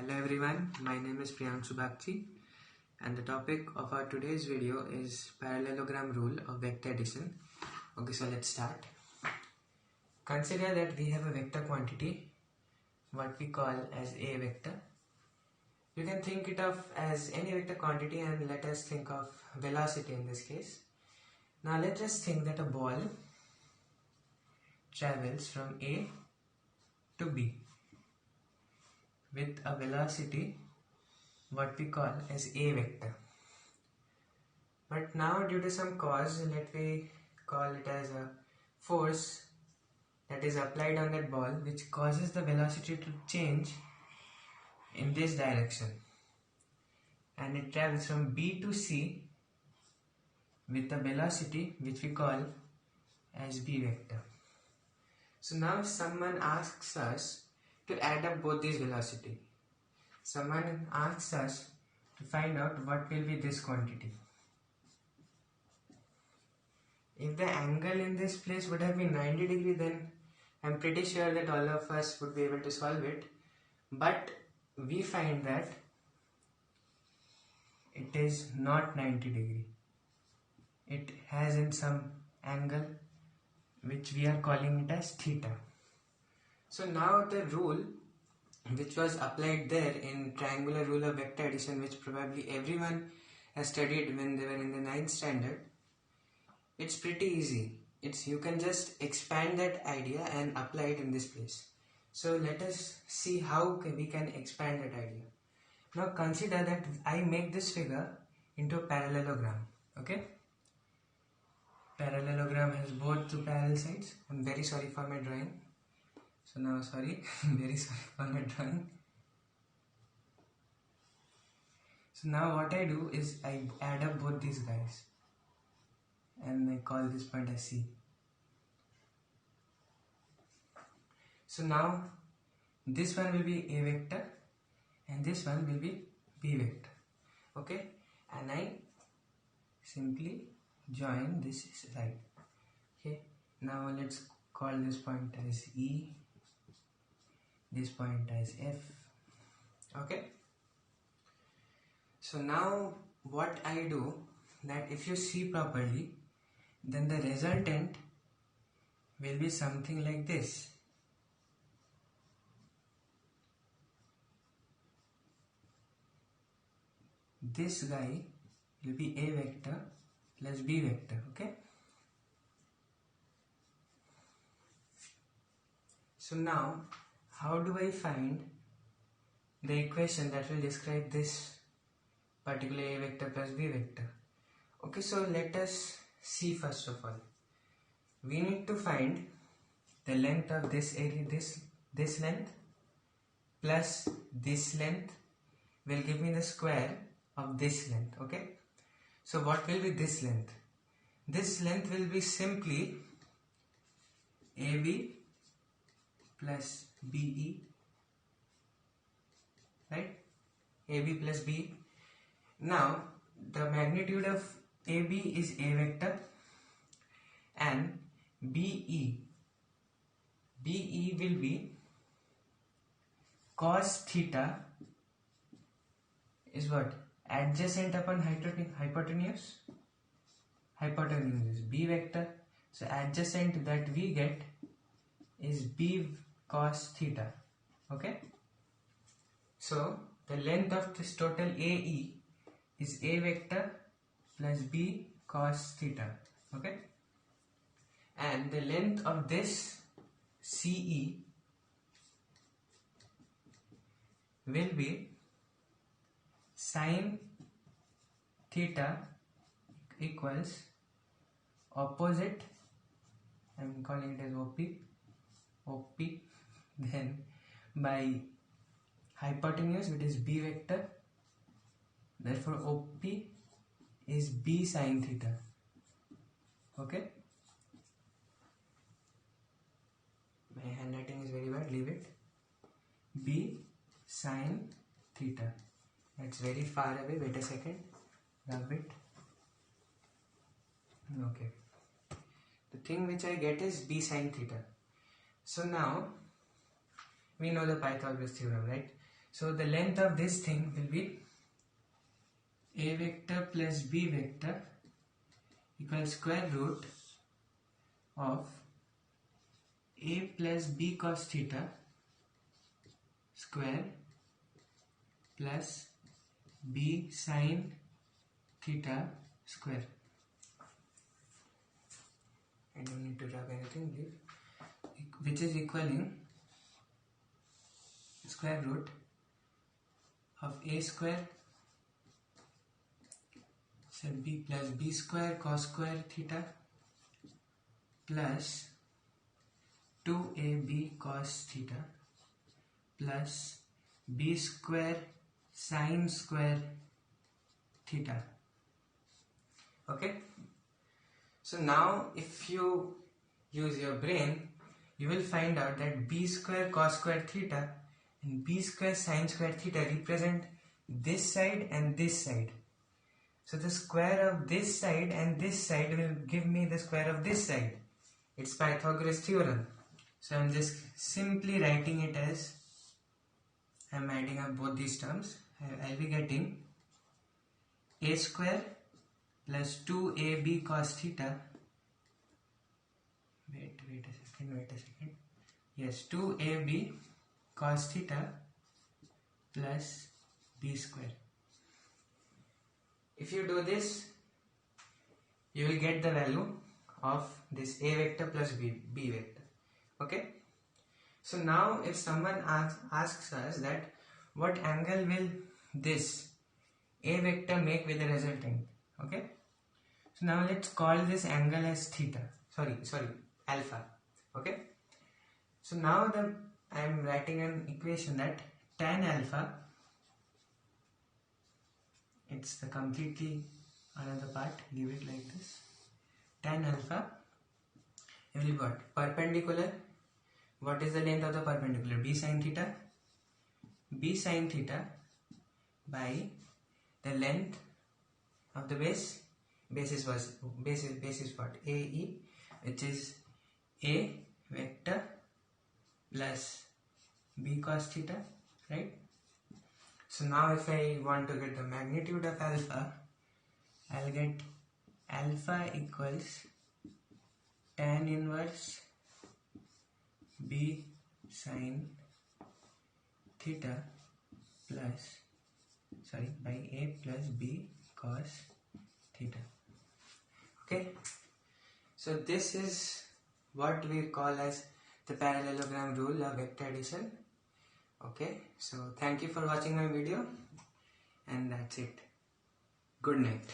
Hello everyone, my name is Priyanshu Bagchi and the topic of our today's video is parallelogram rule of vector addition. Okay, so let's start. Consider that we have a vector quantity, what we call as a vector. You can think it of as any vector quantity and let us think of velocity in this case. Now let us think that a ball travels from A to B with a velocity what we call as a vector. But now due to some cause, let me call it as a force that is applied on that ball which causes the velocity to change in this direction, and it travels from B to C with a velocity which we call as B vector. So now someone asks us to add up both these velocity. Someone asks us to find out what will be this quantity. If the angle in this place would have been 90 degree, then I'm pretty sure that all of us would be able to solve it. But we find that it is not 90 degree. It has in some angle which we are calling it as theta. So now the rule which was applied there in triangular rule of vector addition, which probably everyone has studied when they were in the 9th standard, it's pretty easy. You can just expand that idea and apply it in this place. So let us see how we can expand that idea. Now consider that I make this figure into a parallelogram. Okay? Parallelogram has both two parallel sides. I'm very sorry for my drawing. So now very sorry for my drawing. So now what I do is I add up both these guys and I call this point as C. So now this one will be A vector and this one will be B vector. Okay, and I simply join this side. Okay, now let's call this point as E, this point as F. Okay, so now what I do, that if you see properly, then the resultant will be something like this. This guy will be A vector plus B vector. Okay, so now how do I find the equation that will describe this particular A vector plus B vector? Okay, so let us see first of all. We need to find the length of this area, this length plus this length will give me the square of this length. Okay, so what will be this length? This length will be simply AB plus BE, right? AB plus B. Now the magnitude of AB is A vector and BE will be cos theta is what? Adjacent upon hypotenuse. Hypotenuse is B vector. So adjacent that we get is B cos theta. Okay. So the length of this total AE is A vector plus B cos theta. Okay. And the length of this CE will be sin theta equals opposite, I'm calling it as OP, then by hypotenuse, which is B vector, therefore OP is B sin theta. Okay, my handwriting is very bad, leave it. B sin theta. It's very far away, wait a second, rub it. Okay, the thing which I get is B sin theta. So now we know the Pythagoras theorem, right? So the length of this thing will be a vector plus b vector equals square root of a plus b cos theta square plus b sin theta square. I don't need to drop anything, which is equaling square root of a square, so b plus b square cos square theta plus 2ab cos theta plus b square sin square theta. Okay, so now if you use your brain, you will find out that b square cos square theta and b square sin square theta represent this side and this side. So the square of this side and this side will give me the square of this side. It's Pythagoras theorem. So I'm just simply writing it as, I'm adding up both these terms. I'll be getting a square plus 2ab cos theta. Wait a second. Yes, 2ab cos theta plus b square. If you do this, you will get the value of this a vector plus b vector. Okay. So now if someone asks us that what angle will this a vector make with the resultant, okay, so now let's call this angle as theta, sorry alpha. Okay, so now I am writing an equation that tan alpha, it's the completely another part, leave it like this, tan alpha will be what? Perpendicular. What is the length of the perpendicular? B sin theta. B sin theta by the length of the base. Base is what? AE, which is a vector plus b cos theta, right? So now if I want to get the magnitude of alpha, I'll get alpha equals tan inverse b sin theta by a plus b cos theta. Okay, so this is what we call as the parallelogram rule of vector addition. Okay, so thank you for watching my video, and that's it. Good night.